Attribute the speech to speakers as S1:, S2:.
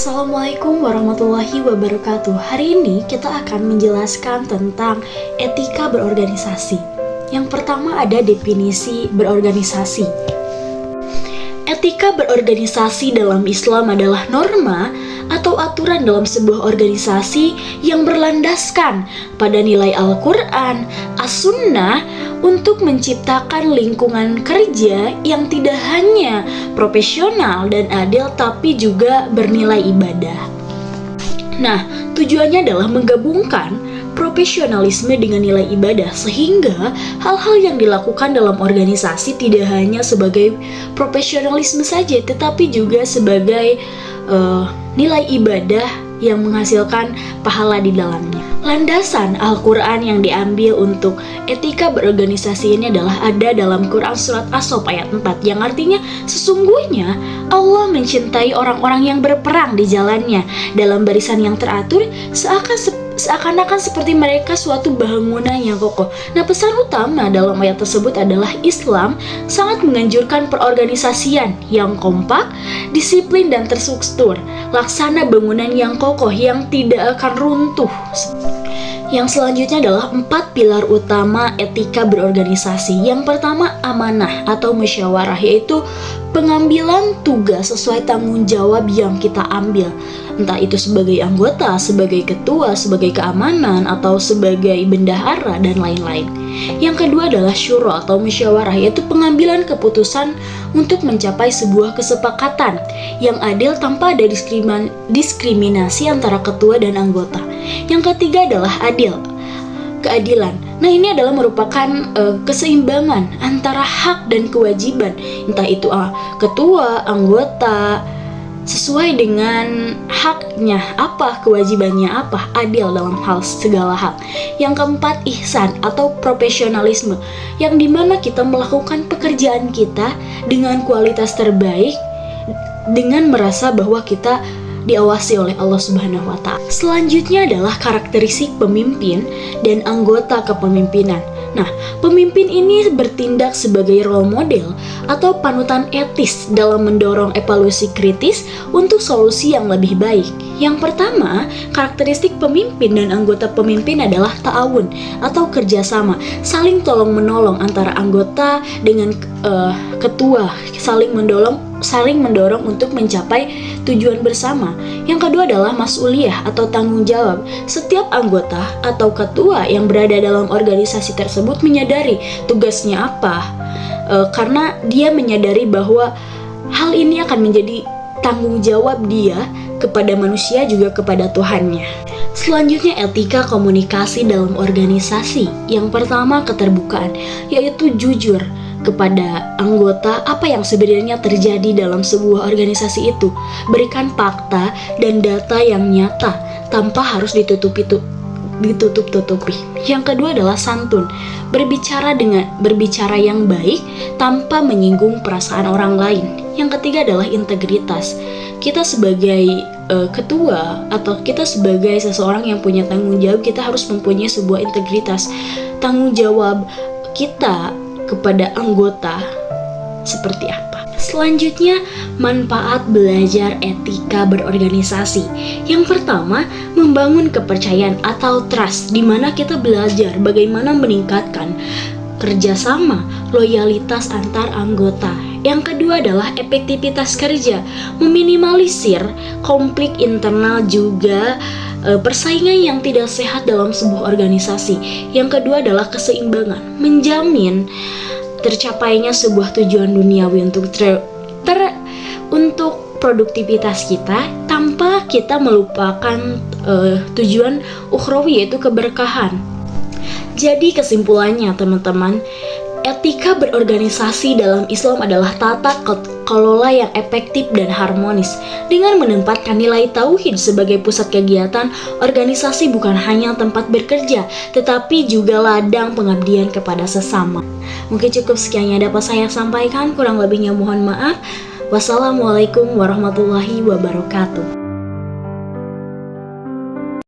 S1: Assalamualaikum warahmatullahi wabarakatuh. Hari ini kita akan menjelaskan tentang etika berorganisasi. Yang pertama ada definisi berorganisasi. Etika berorganisasi dalam Islam adalah norma atau aturan dalam sebuah organisasi yang berlandaskan pada nilai Al-Quran, As-Sunnah untuk menciptakan lingkungan kerja yang tidak hanya profesional dan adil tapi juga bernilai ibadah. Nah, tujuannya adalah menggabungkan profesionalisme dengan nilai ibadah sehingga hal-hal yang dilakukan dalam organisasi tidak hanya sebagai profesionalisme saja tetapi juga sebagai nilai ibadah yang menghasilkan pahala di dalamnya. Landasan Al-Quran yang diambil untuk etika berorganisasi ini adalah ada dalam Quran Surat As-Saff ayat 4 yang artinya sesungguhnya Allah mencintai orang-orang yang berperang di jalannya dalam barisan yang teratur seakan-akan seperti mereka suatu bangunan yang kokoh. Nah, pesan utama dalam ayat tersebut adalah Islam sangat menganjurkan perorganisasian yang kompak, disiplin dan terstruktur, laksana bangunan yang kokoh yang tidak akan runtuh. Yang selanjutnya adalah 4 pilar utama etika berorganisasi. Yang pertama amanah atau musyawarah, yaitu pengambilan tugas sesuai tanggung jawab yang kita ambil. Entah itu sebagai anggota, sebagai ketua, sebagai keamanan, atau sebagai bendahara, dan lain-lain. Yang kedua adalah syura atau musyawarah, yaitu pengambilan keputusan untuk mencapai sebuah kesepakatan yang adil tanpa ada diskriminasi antara ketua dan anggota. Yang ketiga adalah keadilan. Nah, ini adalah merupakan keseimbangan antara hak dan kewajiban, entah itu ketua, anggota, sesuai dengan haknya apa, kewajibannya apa, adil dalam segala hal. Yang keempat, ihsan atau profesionalisme, yang dimana kita melakukan pekerjaan kita dengan kualitas terbaik, dengan merasa bahwa kita diawasi oleh Allah Subhanahu wa Ta'ala. Selanjutnya adalah karakteristik pemimpin dan anggota kepemimpinan. Nah, pemimpin ini bertindak sebagai role model atau panutan etis dalam mendorong evaluasi kritis untuk solusi yang lebih baik. Yang pertama, karakteristik pemimpin dan anggota pemimpin adalah ta'awun atau kerjasama, saling tolong-menolong antara anggota dengan ketua, saling mendorong untuk mencapai tujuan bersama. Yang kedua adalah mas'uliyah atau tanggung jawab. Setiap anggota atau ketua yang berada dalam organisasi tersebut menyadari tugasnya apa, karena dia menyadari bahwa hal ini akan menjadi tanggung jawab dia kepada manusia juga kepada Tuhannya. Selanjutnya etika komunikasi dalam organisasi. Yang pertama keterbukaan, yaitu jujur kepada anggota apa yang sebenarnya terjadi dalam sebuah organisasi itu. Berikan fakta dan data yang nyata tanpa harus ditutup-tutupi. Yang kedua adalah santun, berbicara yang baik tanpa menyinggung perasaan orang lain. Yang ketiga adalah integritas. Kita sebagai ketua atau kita sebagai seseorang yang punya tanggung jawab, kita harus mempunyai sebuah integritas. Tanggung jawab kita kepada anggota seperti apa. Selanjutnya, manfaat belajar etika berorganisasi. Yang pertama, membangun kepercayaan atau trust, di mana kita belajar bagaimana meningkatkan kerjasama, loyalitas antar anggota. Yang kedua adalah efektivitas kerja, meminimalisir konflik internal juga persaingan yang tidak sehat dalam sebuah organisasi. Yang kedua adalah keseimbangan, menjamin tercapainya sebuah tujuan duniawi untuk produktivitas kita tanpa kita melupakan tujuan ukhrawi, yaitu keberkahan. Jadi kesimpulannya teman-teman, etika berorganisasi dalam Islam adalah tata kelola yang efektif dan harmonis. Dengan menempatkan nilai tauhid sebagai pusat kegiatan, organisasi bukan hanya tempat bekerja, tetapi juga ladang pengabdian kepada sesama. Mungkin cukup sekian yang dapat saya sampaikan, kurang lebihnya mohon maaf. Wassalamualaikum warahmatullahi wabarakatuh.